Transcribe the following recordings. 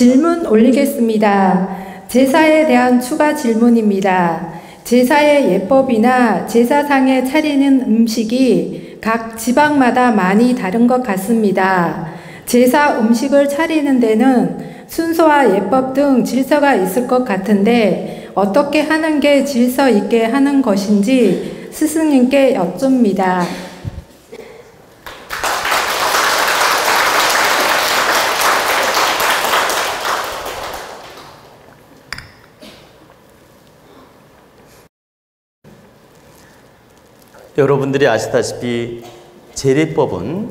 질문 올리겠습니다. 제사에 대한 추가 질문입니다. 제사의 예법이나 제사상에 차리는 음식이 각 지방마다 많이 다른 것 같습니다. 제사 음식을 차리는 데는 순서와 예법 등 질서가 있을 것 같은데 어떻게 하는 게 질서 있게 하는 것인지 스승님께 여쭙니다. 여러분들이 아시다시피 제례법은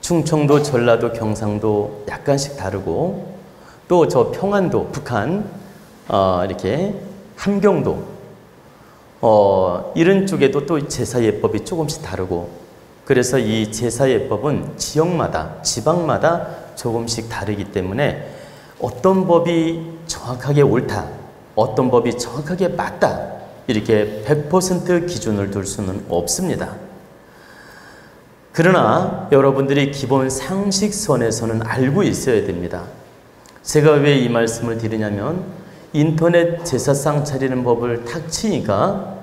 충청도, 전라도, 경상도 약간씩 다르고 또 저 평안도, 북한, 이렇게 함경도 이런 쪽에도 또 제사예법이 조금씩 다르고 그래서 이 제사예법은 지역마다, 지방마다 조금씩 다르기 때문에 어떤 법이 정확하게 옳다, 어떤 법이 정확하게 맞다 이렇게 100% 기준을 둘 수는 없습니다. 그러나 여러분들이 기본 상식선에서는 알고 있어야 됩니다. 제가 왜 이 말씀을 드리냐면 인터넷 제사상 차리는 법을 탁 치니까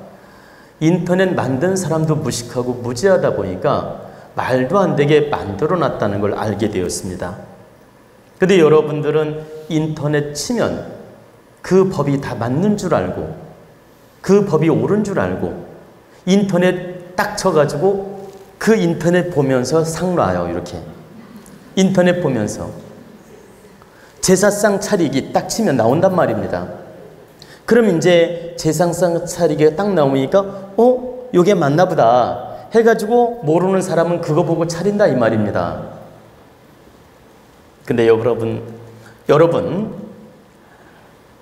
인터넷 만든 사람도 무식하고 무지하다 보니까 말도 안 되게 만들어 놨다는 걸 알게 되었습니다. 근데 여러분들은 인터넷 치면 그 법이 다 맞는 줄 알고 그 법이 옳은 줄 알고 인터넷 딱 쳐가지고 그 인터넷 보면서 상 놔요. 이렇게 인터넷 보면서 제사상 차리기 딱 치면 나온단 말입니다. 그럼 이제 제사상 차리기가 딱 나오니까 요게 맞나 보다 해가지고 모르는 사람은 그거 보고 차린다 이 말입니다. 근데 여러분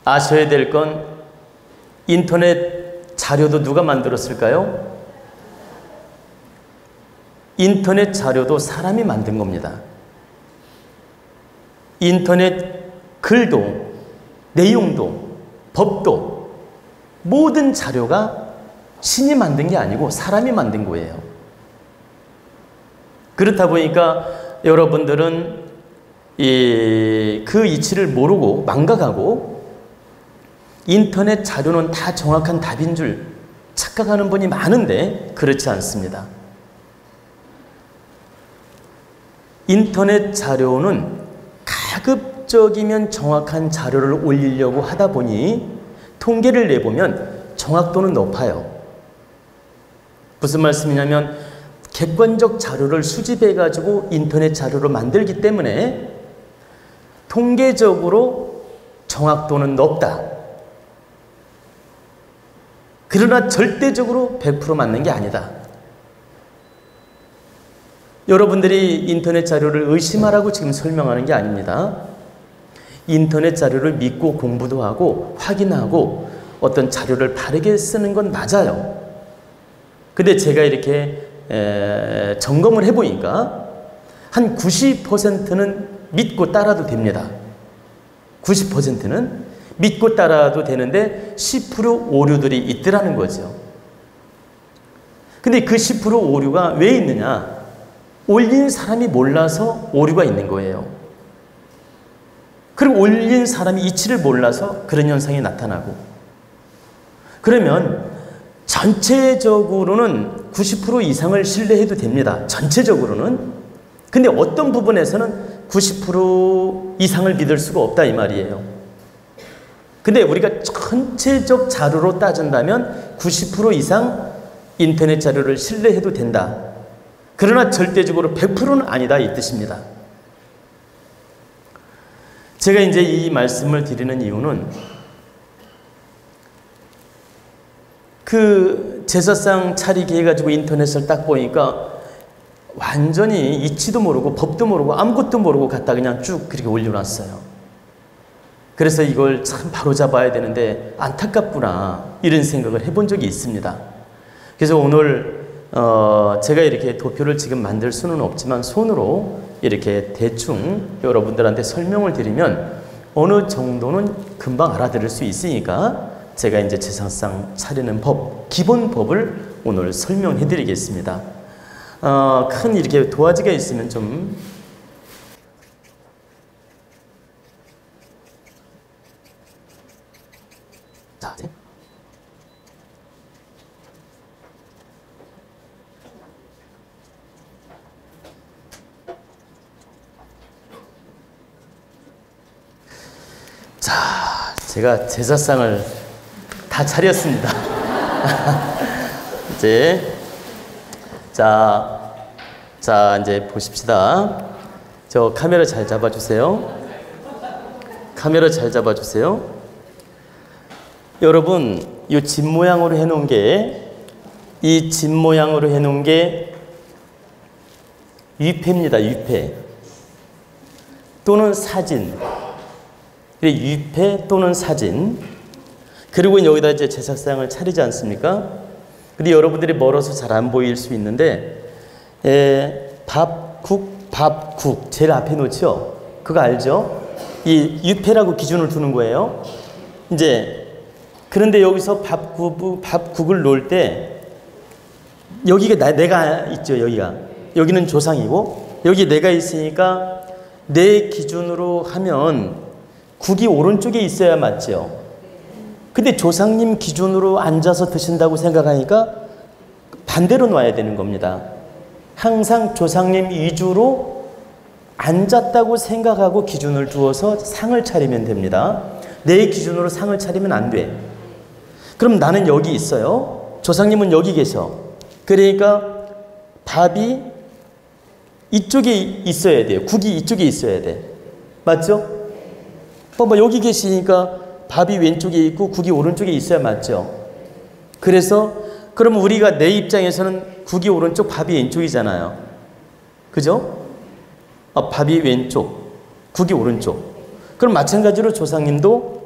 아셔야 될 건 인터넷 자료도 누가 만들었을까요? 인터넷 자료도 사람이 만든 겁니다. 인터넷 글도, 내용도, 법도 모든 자료가 신이 만든 게 아니고 사람이 만든 거예요. 그렇다 보니까 여러분들은 그 이치를 모르고 망각하고 인터넷 자료는 다 정확한 답인 줄 착각하는 분이 많은데 그렇지 않습니다. 인터넷 자료는 가급적이면 정확한 자료를 올리려고 하다 보니 통계를 내보면 정확도는 높아요. 무슨 말씀이냐면 객관적 자료를 수집해가지고 인터넷 자료로 만들기 때문에 통계적으로 정확도는 높다. 그러나 절대적으로 100% 맞는 게 아니다. 여러분들이 인터넷 자료를 의심하라고 지금 설명하는 게 아닙니다. 인터넷 자료를 믿고 공부도 하고 확인하고 어떤 자료를 바르게 쓰는 건 맞아요. 근데 제가 이렇게 점검을 해보니까 한 90%는 믿고 따라도 됩니다. 90%는 믿고 따라도 되는데 10% 오류들이 있더라는 거죠. 근데 그 10% 오류가 왜 있느냐? 올린 사람이 몰라서 오류가 있는 거예요. 그리고 올린 사람이 이치를 몰라서 그런 현상이 나타나고 그러면 전체적으로는 90% 이상을 신뢰해도 됩니다. 전체적으로는. 근데 어떤 부분에서는 90% 이상을 믿을 수가 없다 이 말이에요. 근데 우리가 전체적 자료로 따진다면 90% 이상 인터넷 자료를 신뢰해도 된다. 그러나 절대적으로 100%는 아니다 이 뜻입니다. 제가 이제 이 말씀을 드리는 이유는 그 제사상 차리기 해가지고 인터넷을 딱 보니까 완전히 이치도 모르고 법도 모르고 아무것도 모르고 갖다 그냥 쭉 그렇게 올려놨어요. 그래서 이걸 참 바로잡아야 되는데 안타깝구나 이런 생각을 해본 적이 있습니다. 그래서 오늘 제가 이렇게 도표를 지금 만들 수는 없지만 손으로 이렇게 대충 여러분들한테 설명을 드리면 어느 정도는 금방 알아들을 수 있으니까 제가 이제 제사상 차리는 법, 기본 법을 오늘 설명해 드리겠습니다. 큰 이렇게 도화지가 있으면 좀 제가 제사상을 다 차렸습니다. 이제 자 이제 보십시다. 저 카메라 잘 잡아주세요. 카메라 잘 잡아주세요. 여러분, 이 집 모양으로 해놓은 게, 이 집 모양으로 해놓은 게 위패입니다. 위패 또는 사진. 위패 또는 사진. 그리고 여기다 이제 제사상을 차리지 않습니까? 근데 여러분들이 멀어서 잘 안 보일 수 있는데, 밥, 국 제일 앞에 놓죠? 그거 알죠? 이 위패라고 기준을 두는 거예요. 이제 그런데 여기서 밥국을 놓을 때 여기가 내가 있죠. 여기는 조상이고 여기 내가 있으니까 내 기준으로 하면 국이 오른쪽에 있어야 맞죠. 근데 조상님 기준으로 앉아서 드신다고 생각하니까 반대로 놔야 되는 겁니다. 항상 조상님 위주로 앉았다고 생각하고 기준을 두어서 상을 차리면 됩니다. 내 기준으로 상을 차리면 안 돼. 그럼 나는 여기 있어요. 조상님은 여기 계셔. 그러니까 밥이 이쪽에 있어야 돼요. 국이 이쪽에 있어야 돼. 맞죠? 봐봐, 여기 계시니까 밥이 왼쪽에 있고 국이 오른쪽에 있어야 맞죠? 그래서 그러면 우리가 내 입장에서는 국이 오른쪽, 밥이 왼쪽이잖아요. 그죠? 밥이 왼쪽, 국이 오른쪽. 그럼 마찬가지로 조상님도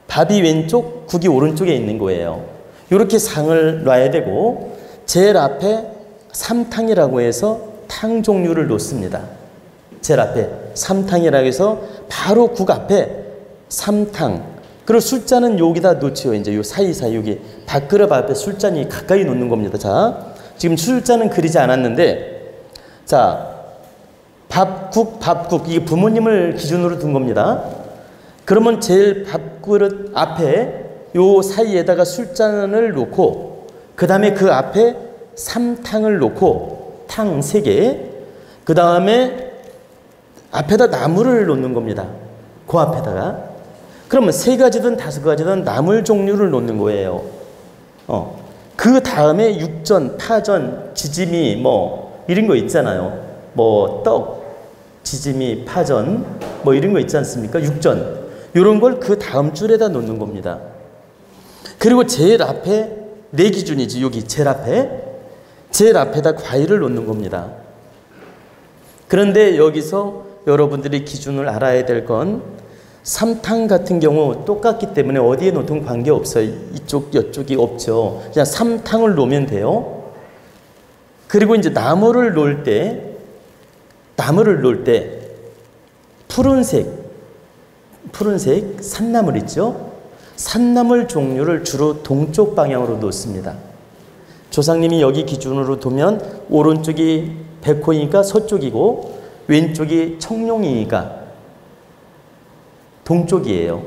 밥이 왼쪽, 국이 오른쪽에 있는 거예요. 이렇게 상을 놔야 되고 제일 앞에 삼탕이라고 해서 탕 종류를 놓습니다. 제일 앞에 삼탕이라고 해서 바로 국 앞에 삼탕. 그리고 술잔은 여기다 놓지요. 이제 요 사이사이 여기 밥그릇 앞에 술잔이 가까이 놓는 겁니다. 자, 지금 술잔은 그리지 않았는데, 자, 밥국 이게 부모님을 기준으로 둔 겁니다. 그러면 제일 밥그릇 앞에 요 사이에다가 술잔을 놓고 그 다음에 그 앞에 삼탕을 놓고 탕 3개, 그 다음에 앞에다 나물을 놓는 겁니다. 그 앞에다가. 그러면 3가지든 5가지든 나물 종류를 놓는 거예요. 그 다음에 육전, 파전, 지짐이 뭐 이런 거 있잖아요. 뭐 떡, 지짐이, 파전 뭐 이런 거 있지 않습니까? 육전. 이런 걸 그 다음 줄에다 놓는 겁니다. 그리고 제일 앞에 내 기준이지. 여기 제일 앞에다 과일을 놓는 겁니다. 그런데 여기서 여러분들이 기준을 알아야 될 건 삼탕 같은 경우 똑같기 때문에 어디에 놓든 관계없어요. 이쪽 이쪽이 없죠. 그냥 삼탕을 놓으면 돼요. 그리고 이제 나물을 놓을 때 푸른색 산나물 있죠? 산나물 종류를 주로 동쪽 방향으로 놓습니다. 조상님이 여기 기준으로 두면 오른쪽이 백호이니까 서쪽이고 왼쪽이 청룡이니까 동쪽이에요.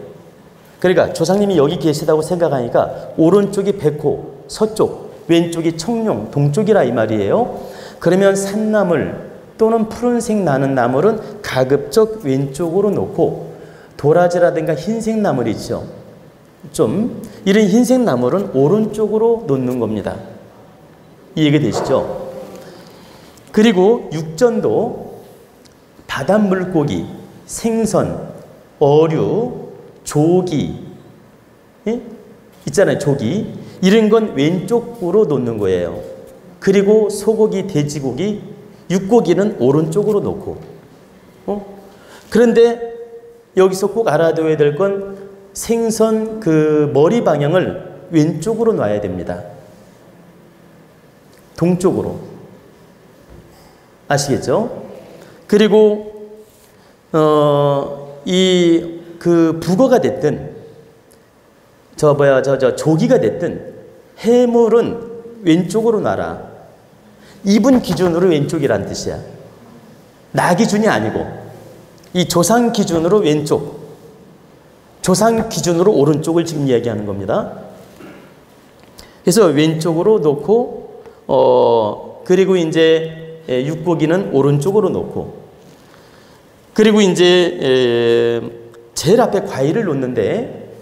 그러니까 조상님이 여기 계시다고 생각하니까 오른쪽이 백호, 서쪽, 왼쪽이 청룡, 동쪽이라 이 말이에요. 그러면 산나물 또는 푸른색 나는 나물은 가급적 왼쪽으로 놓고 도라지라든가 흰색 나물 있죠. 좀 이런 흰색 나물은 오른쪽으로 놓는 겁니다. 이해가 되시죠? 그리고 육전도 바닷물고기, 생선, 어류, 조기, 있잖아요. 조기. 이런 건 왼쪽으로 놓는 거예요. 그리고 소고기, 돼지고기, 육고기는 오른쪽으로 놓고. 그런데 여기서 꼭 알아둬야 될 건 생선 그 머리 방향을 왼쪽으로 놔야 됩니다. 동쪽으로. 아시겠죠? 그리고 이 그 북어가 됐든 조기가 됐든 해물은 왼쪽으로 놔라. 이분 기준으로 왼쪽이란 뜻이야. 나 기준이 아니고 이 조상 기준으로 왼쪽, 조상 기준으로 오른쪽을 지금 이야기하는 겁니다. 그래서 왼쪽으로 놓고 그리고 이제 육고기는 오른쪽으로 놓고, 그리고 이제 제일 앞에 과일을 놓는데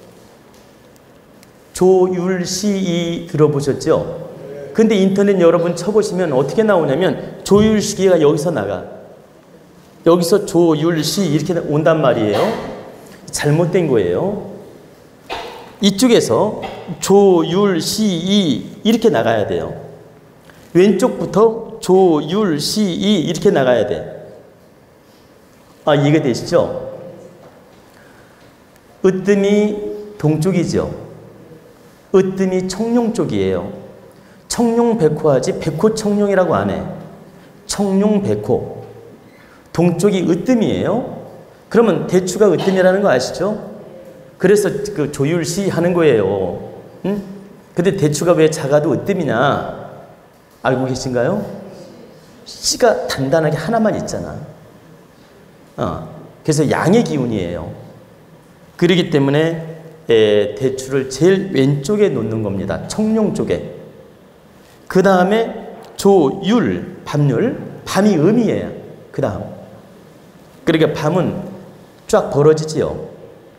조율시이 들어보셨죠? 근데 인터넷 여러분 쳐보시면 어떻게 나오냐면 조율시기가 여기서 나가. 여기서 조율시 이렇게 온단 말이에요. 잘못된 거예요. 이쪽에서 조율시이 이렇게 나가야 돼요. 왼쪽부터 조율시이 이렇게 나가야 돼. 아, 이해가 되시죠? 으뜸이 동쪽이죠. 으뜸이 청룡 쪽이에요. 청룡백호하지 백호청룡이라고 안 해. 청룡백호. 동쪽이 으뜸이에요. 그러면 대추가 으뜸이라는 거 아시죠? 그래서 그 조율시 하는 거예요. 응? 근데 대추가 왜 작아도 으뜸이냐? 알고 계신가요? 씨가 단단하게 하나만 있잖아. 그래서 양의 기운이에요. 그렇기 때문에 대추를 제일 왼쪽에 놓는 겁니다. 청룡 쪽에. 그 다음에 조율, 밤율, 밤이 음이에요. 그 다음. 그러니까 밤은 쫙 벌어지지요.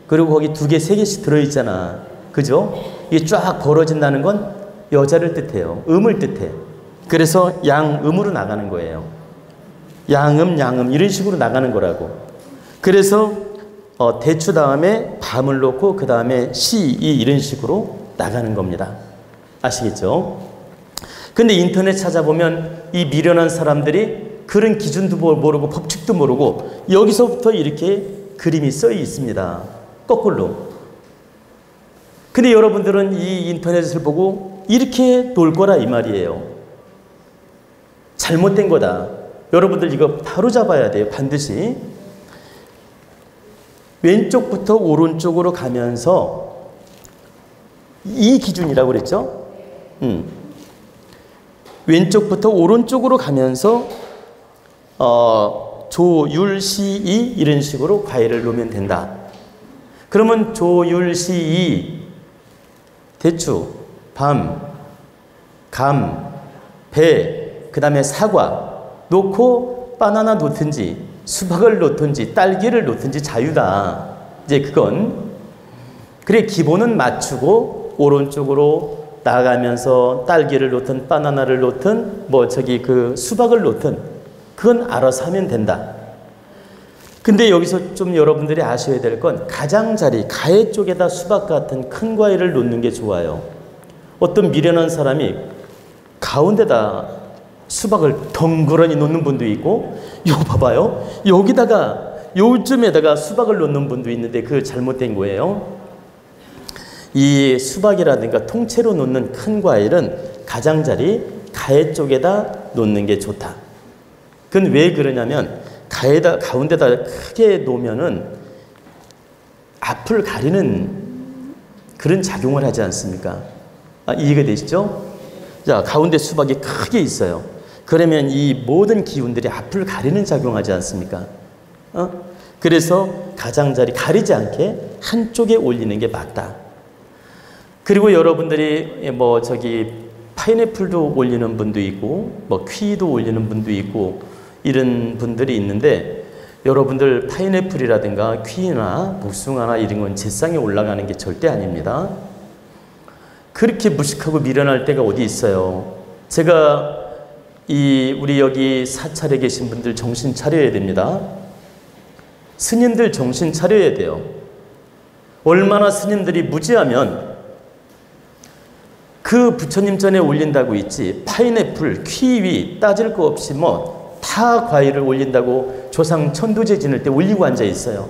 그리고 거기 2개, 3개씩 들어있잖아. 그죠? 이게 쫙 벌어진다는 건 여자를 뜻해요. 음을 뜻해. 그래서 양음으로 나가는 거예요. 양음, 양음 이런 식으로 나가는 거라고. 그래서 대추 다음에 밤을 놓고 그 다음에 시이 이런 식으로 나가는 겁니다. 아시겠죠? 근데 인터넷 찾아보면 이 미련한 사람들이 그런 기준도 모르고 법칙도 모르고 여기서부터 이렇게 그림이 써 있습니다. 거꾸로. 근데 여러분들은 이 인터넷을 보고 이렇게 놀 거라 이 말이에요. 잘못된 거다. 여러분들 이거 바로 잡아야 돼요. 반드시. 왼쪽부터 오른쪽으로 가면서 이 기준이라고 그랬죠? 왼쪽부터 오른쪽으로 가면서 조율시이 이런 식으로 과일을 놓으면 된다. 그러면 조율시이 대추, 밤, 감, 배, 그 다음에 사과 놓고 바나나 놓든지 수박을 놓든지 딸기를 놓든지 자유다. 이제 그건 그래 기본은 맞추고 오른쪽으로 나가면서 딸기를 놓든 바나나를 놓든 뭐 저기 그 수박을 놓든 그건 알아서 하면 된다. 근데 여기서 좀 여러분들이 아셔야 될 건 가장자리, 가해 쪽에다 수박 같은 큰 과일을 놓는 게 좋아요. 어떤 미련한 사람이 가운데다 수박을 덩그러니 놓는 분도 있고 요 봐봐요. 여기다가 요쯤에다가 수박을 놓는 분도 있는데 그거 잘못된 거예요. 이 수박이라든가 통째로 놓는 큰 과일은 가장자리, 가해 쪽에다 놓는 게 좋다. 그건 왜 그러냐면 가운데다 크게 놓으면은 앞을 가리는 그런 작용을 하지 않습니까? 이해가 되시죠? 자, 가운데 수박이 크게 있어요. 그러면 이 모든 기운들이 앞을 가리는 작용하지 않습니까? 그래서 가장자리 가리지 않게 한쪽에 올리는 게 맞다. 그리고 여러분들이 뭐 저기 파인애플도 올리는 분도 있고 뭐 키위도 올리는 분도 있고 이런 분들이 있는데 여러분들 파인애플이라든가 키위나 복숭아나 이런 건 제상에 올라가는 게 절대 아닙니다. 그렇게 무식하고 미련할 때가 어디 있어요. 제가 우리 여기 사찰에 계신 분들 정신 차려야 됩니다. 스님들 정신 차려야 돼요. 얼마나 스님들이 무지하면 그 부처님 전에 올린다고 있지 파인애플, 키위 따질 거 없이 뭐 다 과일을 올린다고 조상 천도제 지낼 때 올리고 앉아 있어요.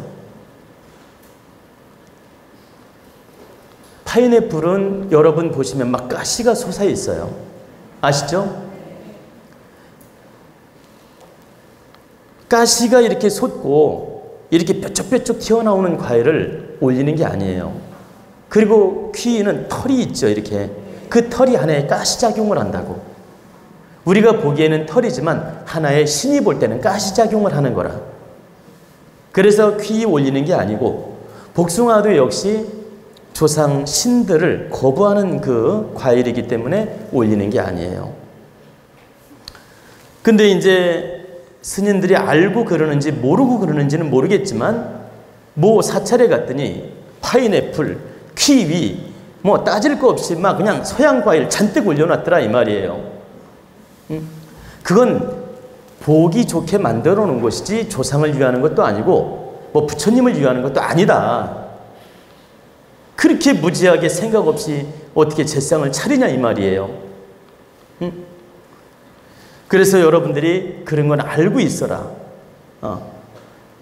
파인애플은 여러분 보시면 막 가시가 솟아 있어요. 아시죠? 가시가 이렇게 솟고 이렇게 뾰족뾰족 튀어나오는 과일을 올리는 게 아니에요. 그리고 키위는 털이 있죠. 이렇게 그 털이 하나의 가시작용을 한다고. 우리가 보기에는 털이지만 하나의 신이 볼 때는 가시작용을 하는 거라. 그래서 키위 올리는 게 아니고 복숭아도 역시 조상 신들을 거부하는 그 과일이기 때문에 올리는 게 아니에요. 근데 이제 스님들이 알고 그러는지 모르고 그러는지는 모르겠지만 뭐 사찰에 갔더니 파인애플, 키위 뭐 따질 거 없이 막 그냥 서양 과일 잔뜩 올려놨더라 이 말이에요. 그건 보기 좋게 만들어 놓은 것이지 조상을 위하는 것도 아니고 뭐 부처님을 위하는 것도 아니다. 그렇게 무지하게 생각 없이 어떻게 제상을 차리냐 이 말이에요. 그래서 여러분들이 그런 건 알고 있어라.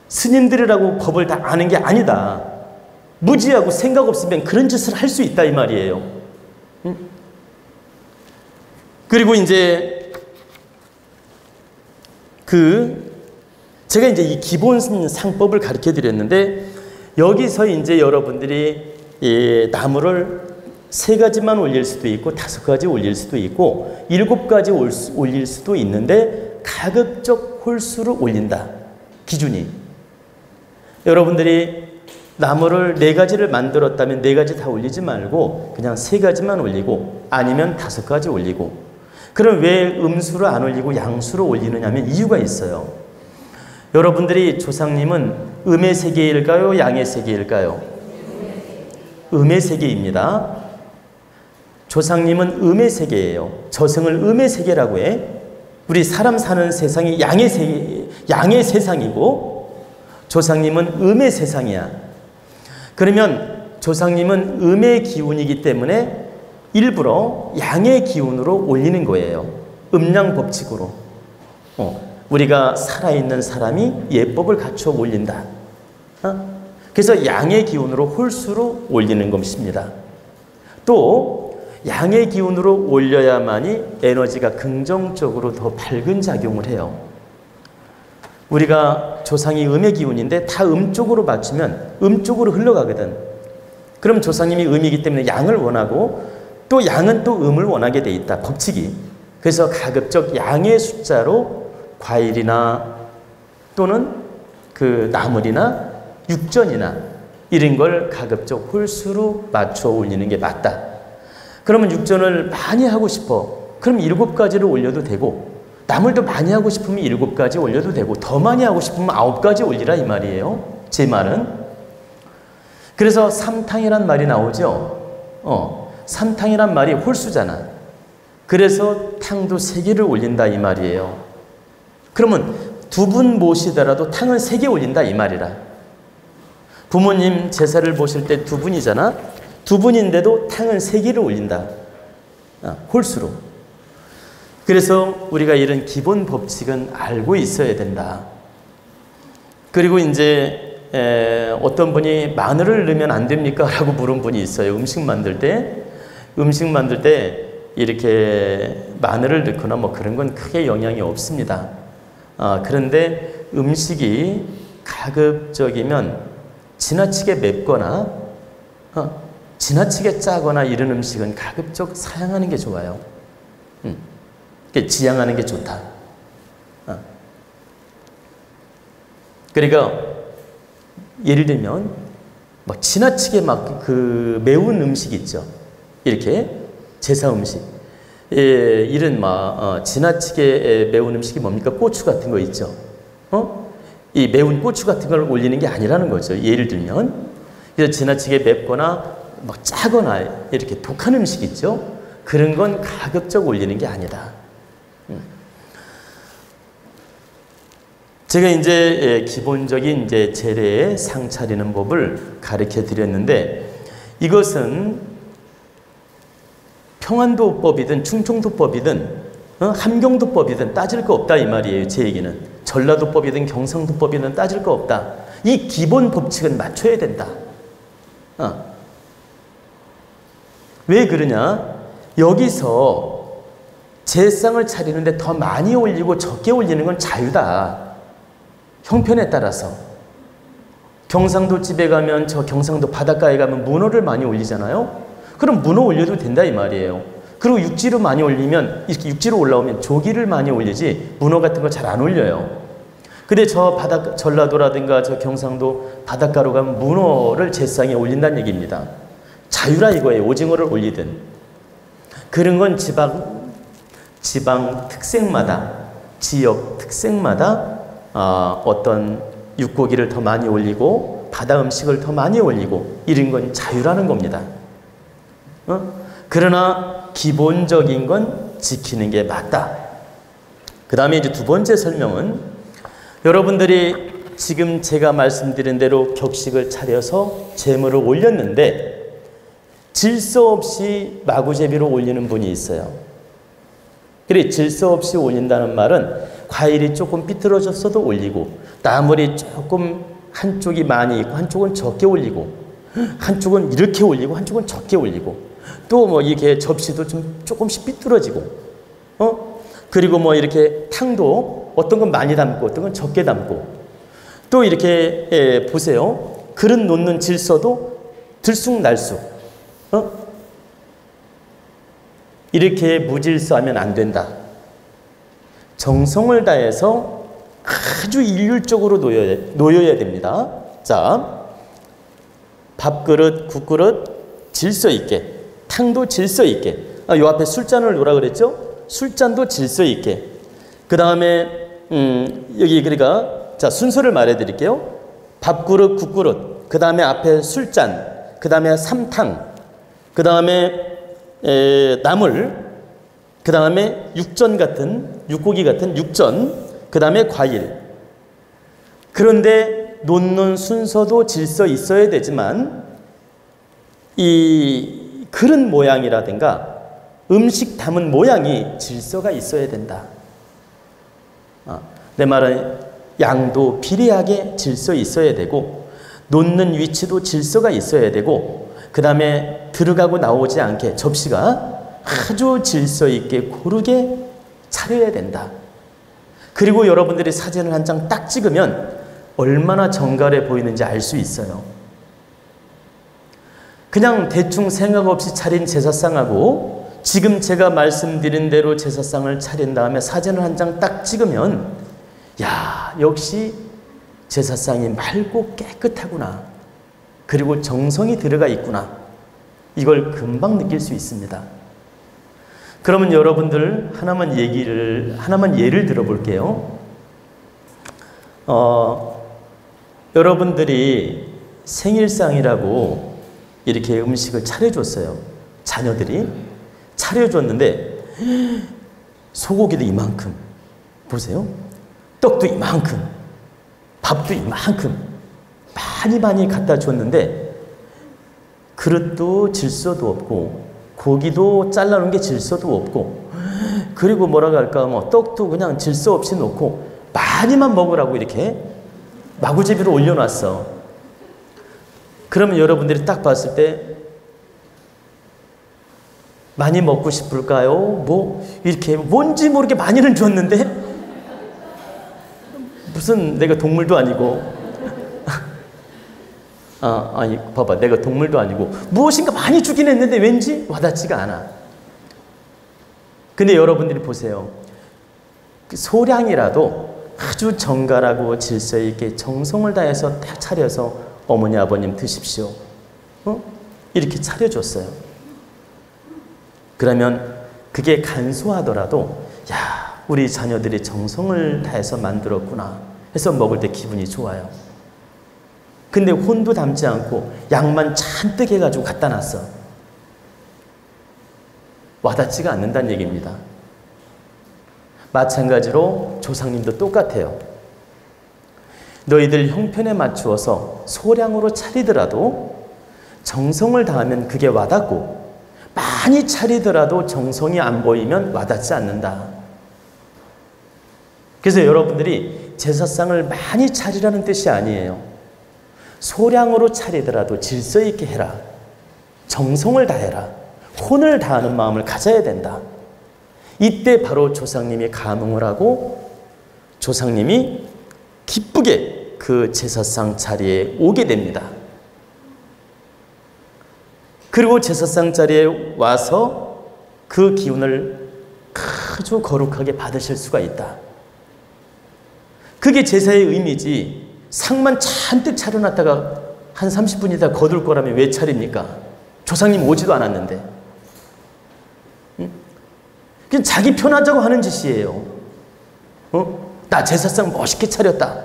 스님들이라고 법을 다 아는 게 아니다. 무지하고 생각 없으면 그런 짓을 할 수 있다 이 말이에요. 그리고 이제 제가 이제 이 기본 상법을 가르쳐 드렸는데 여기서 이제 여러분들이 이 나무를 3가지만 올릴 수도 있고 5가지 올릴 수도 있고 7가지 올릴 수도 있는데 가급적 홀수로 올린다. 기준이. 여러분들이 나무를 4가지를 만들었다면 4가지 다 올리지 말고 그냥 3가지만 올리고 아니면 5가지 올리고. 그럼 왜 음수로 안 올리고 양수로 올리느냐 하면 이유가 있어요. 여러분들이 조상님은 음의 세계일까요? 양의 세계일까요? 음의 세계입니다. 조상님은 음의 세계예요. 저승을 음의 세계라고 해. 우리 사람 사는 세상이 양의 세상이고 조상님은 음의 세상이야. 그러면 조상님은 음의 기운이기 때문에 일부러 양의 기운으로 올리는 거예요. 음양 법칙으로. 우리가 살아있는 사람이 예법을 갖춰 올린다. 그래서 양의 기운으로 홀수로 올리는 것입니다. 또 양의 기운으로 올려야만이 에너지가 긍정적으로 더 밝은 작용을 해요. 우리가 조상이 음의 기운인데 다 음 쪽으로 맞추면 음 쪽으로 흘러가거든. 그럼 조상님이 음이기 때문에 양을 원하고 또 양은 또 음을 원하게 돼 있다. 법칙이. 그래서 가급적 양의 숫자로 과일이나 또는 그 나물이나 육전이나 이런 걸 가급적 홀수로 맞춰 올리는 게 맞다. 그러면 육전을 많이 하고 싶어. 그럼 7가지를 올려도 되고 나물도 많이 하고 싶으면 7가지 올려도 되고 더 많이 하고 싶으면 9가지 올리라 이 말이에요. 제 말은. 그래서 삼탕이란 말이 나오죠. 삼탕이란 말이 홀수잖아. 그래서 탕도 3개를 올린다 이 말이에요. 그러면 2분 모시더라도 탕을 3개 올린다 이 말이라. 부모님 제사를 모실 때 2분이잖아. 2분인데도 탕을 3개를 올린다. 홀수로. 그래서 우리가 이런 기본 법칙은 알고 있어야 된다. 그리고 이제 어떤 분이 마늘을 넣으면 안 됩니까? 라고 물은 분이 있어요. 음식 만들 때 이렇게 마늘을 넣거나 뭐 그런 건 크게 영향이 없습니다. 그런데 음식이 가급적이면 지나치게 맵거나 지나치게 짜거나 이런 음식은 가급적 사양하는 게 좋아요. 지양하는 게 좋다. 그러니까 예를 들면 뭐 지나치게 막 그 매운 음식 있죠. 이렇게 제사 음식. 이런 막 지나치게 매운 음식이 뭡니까? 고추 같은 거 있죠. 이 매운 고추 같은 걸 올리는 게 아니라는 거죠. 예를 들면 그래서 지나치게 맵거나 막 짜거나 이렇게 독한 음식 있죠. 그런 건 가급적 올리는 게 아니다. 제가 이제 기본적인 이제 제례의 상 차리는 법을 가르쳐 드렸는데 이것은 평안도법이든 충청도법이든 함경도법이든 따질 거 없다 이 말이에요. 제 얘기는 전라도법이든 경상도법이든 따질 거 없다. 이 기본 법칙은 맞춰야 된다. 왜 그러냐? 여기서 제상을 차리는데 더 많이 올리고 적게 올리는 건 자유다. 형편에 따라서. 경상도 집에 가면 저 경상도 바닷가에 가면 문어를 많이 올리잖아요. 그럼 문어 올려도 된다 이 말이에요. 그리고 육지로 많이 올리면 이렇게 육지로 올라오면 조기를 많이 올리지 문어 같은 거 잘 안 올려요. 근데 저 전라도라든가 저 경상도 바닷가로 가면 문어를 제상에 올린다는 얘기입니다. 자유라 이거예요. 오징어를 올리든. 그런 건 지방 특색마다 지역 특색마다 어떤 육고기를 더 많이 올리고 바다 음식을 더 많이 올리고 이런 건 자유라는 겁니다. 그러나 기본적인 건 지키는 게 맞다. 그 다음에 이제 두 번째 설명은 여러분들이 지금 제가 말씀드린 대로 격식을 차려서 제물을 올렸는데 질서 없이 마구제비로 올리는 분이 있어요. 그래, 질서 없이 올린다는 말은 과일이 조금 삐뚤어졌어도 올리고, 나물이 조금 한쪽이 많이 있고 한쪽은 적게 올리고, 한쪽은 이렇게 올리고 한쪽은 적게 올리고, 또 뭐 이렇게 접시도 좀 조금씩 삐뚤어지고, 그리고 뭐 이렇게 탕도 어떤 건 많이 담고 어떤 건 적게 담고, 또 이렇게 보세요. 그릇 놓는 질서도 들쑥날쑥, 이렇게 무질서하면 안 된다. 정성을 다해서 아주 일률적으로 놓여야 됩니다. 자, 밥그릇, 국그릇 질서 있게, 탕도 질서 있게. 요 앞에 술잔을 놓으라 그랬죠? 술잔도 질서 있게. 그 다음에 여기 그러니까 자, 순서를 말해 드릴게요. 밥그릇, 국그릇, 그 다음에 앞에 술잔, 그 다음에 삼탕, 그 다음에 나물, 그 다음에 육전 같은, 육고기 같은 육전, 그 다음에 과일. 그런데 놓는 순서도 질서 있어야 되지만 이 그릇 모양이라든가 음식 담은 모양이 질서가 있어야 된다. 내 말은 양도 비례하게 질서 있어야 되고, 놓는 위치도 질서가 있어야 되고, 그 다음에 들어가고 나오지 않게 접시가 아주 질서 있게 고르게 차려야 된다. 그리고 여러분들이 사진을 한 장 딱 찍으면 얼마나 정갈해 보이는지 알 수 있어요. 그냥 대충 생각 없이 차린 제사상하고 지금 제가 말씀드린 대로 제사상을 차린 다음에 사진을 한 장 딱 찍으면, 야, 역시 제사상이 맑고 깨끗하구나. 그리고 정성이 들어가 있구나. 이걸 금방 느낄 수 있습니다. 그러면 여러분들 하나만 예를 들어볼게요. 여러분들이 생일상이라고 이렇게 음식을 차려줬어요. 자녀들이 차려줬는데 소고기도 이만큼, 보세요. 떡도 이만큼, 밥도 이만큼 많이 갖다 줬는데 그릇도 질서도 없고 고기도 잘라놓은 게 질서도 없고, 그리고 뭐라고 할까, 뭐 떡도 그냥 질서 없이 놓고 많이만 먹으라고 이렇게 마구제비로 올려놨어. 그러면 여러분들이 딱 봤을 때 많이 먹고 싶을까요? 뭐 이렇게 뭔지 모르게 많이는 줬는데 무슨 내가 동물도 아니고 아니 봐봐, 내가 동물도 아니고 무엇인가 많이 주긴 했는데 왠지 와닿지가 않아. 근데 여러분들이 보세요. 그 소량이라도 아주 정갈하고 질서 있게 정성을 다해서 딱 차려서 어머니 아버님 드십시오, 이렇게 차려줬어요. 그러면 그게 간소하더라도 야, 우리 자녀들이 정성을 다해서 만들었구나 해서 먹을 때 기분이 좋아요. 근데 혼도 담지 않고 양만 잔뜩 해가지고 갖다 놨어. 와닿지가 않는다는 얘기입니다. 마찬가지로 조상님도 똑같아요. 너희들 형편에 맞추어서 소량으로 차리더라도 정성을 다하면 그게 와닿고, 많이 차리더라도 정성이 안 보이면 와닿지 않는다. 그래서 여러분들이 제사상을 많이 차리라는 뜻이 아니에요. 소량으로 차리더라도 질서 있게 해라. 정성을 다해라. 혼을 다하는 마음을 가져야 된다. 이때 바로 조상님이 감흥을 하고 조상님이 기쁘게 그 제사상 자리에 오게 됩니다. 그리고 제사상 자리에 와서 그 기운을 아주 거룩하게 받으실 수가 있다. 그게 제사의 의미지, 상만 잔뜩 차려놨다가 한 30분 있다 거둘 거라면 왜 차립니까? 조상님 오지도 않았는데. 그냥 자기 편하자고 하는 짓이에요. 나 제사상 멋있게 차렸다.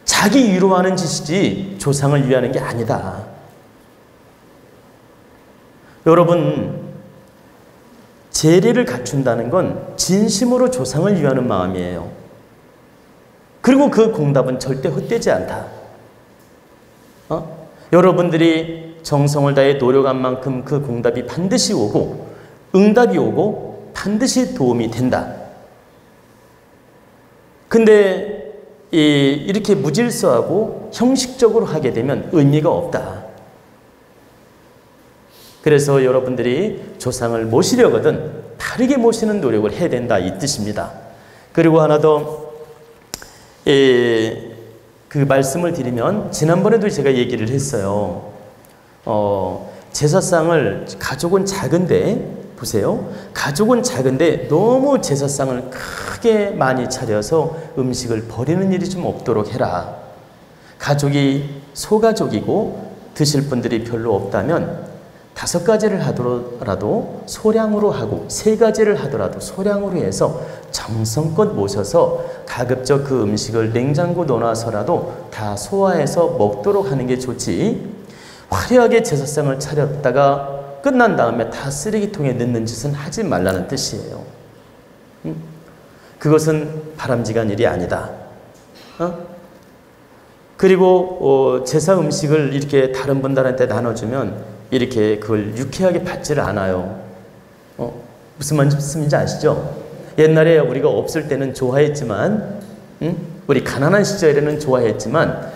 자기 위로하는 짓이지 조상을 위하는 게 아니다. 여러분, 재리를 갖춘다는 건 진심으로 조상을 위하는 마음이에요. 그리고 그 공답은 절대 헛되지 않다. 여러분들이 정성을 다해 노력한 만큼 그 공답이 반드시 오고 응답이 오고 반드시 도움이 된다. 근데 이렇게 무질서하고 형식적으로 하게 되면 의미가 없다. 그래서 여러분들이 조상을 모시려거든 바르게 모시는 노력을 해야 된다, 이 뜻입니다. 그리고 하나 더 그 말씀을 드리면, 지난번에도 제가 얘기를 했어요. 제사상을, 가족은 작은데, 보세요. 가족은 작은데 너무 제사상을 크게 많이 차려서 음식을 버리는 일이 좀 없도록 해라. 가족이 소가족이고 드실 분들이 별로 없다면 5가지를 하더라도 소량으로 하고 3가지를 하더라도 소량으로 해서 정성껏 모셔서 가급적 그 음식을 냉장고 넣어놔서라도 다 소화해서 먹도록 하는 게 좋지, 화려하게 제사상을 차렸다가 끝난 다음에 다 쓰레기통에 넣는 짓은 하지 말라는 뜻이에요. 그것은 바람직한 일이 아니다. 그리고 제사 음식을 이렇게 다른 분들한테 나눠주면 이렇게 그걸 유쾌하게 받지를 않아요. 무슨 말씀인지 아시죠? 옛날에 우리가 없을 때는 좋아했지만, 우리 가난한 시절에는 좋아했지만,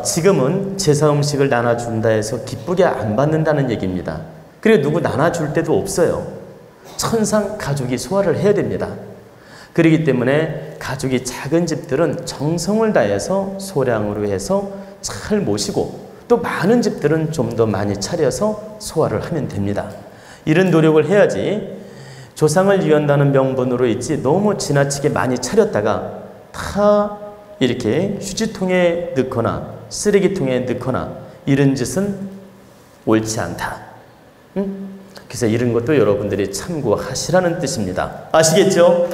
지금은 제사 음식을 나눠준다 해서 기쁘게 안 받는다는 얘기입니다. 그리고 누구 나눠줄 때도 없어요. 천상 가족이 소화를 해야 됩니다. 그렇기 때문에 가족이 작은 집들은 정성을 다해서 소량으로 해서 잘 모시고, 또 많은 집들은 좀 더 많이 차려서 소화를 하면 됩니다. 이런 노력을 해야지 조상을 위한다는 명분으로 있지 너무 지나치게 많이 차렸다가 다 이렇게 휴지통에 넣거나 쓰레기통에 넣거나 이런 짓은 옳지 않다. 그래서 이런 것도 여러분들이 참고하시라는 뜻입니다. 아시겠죠?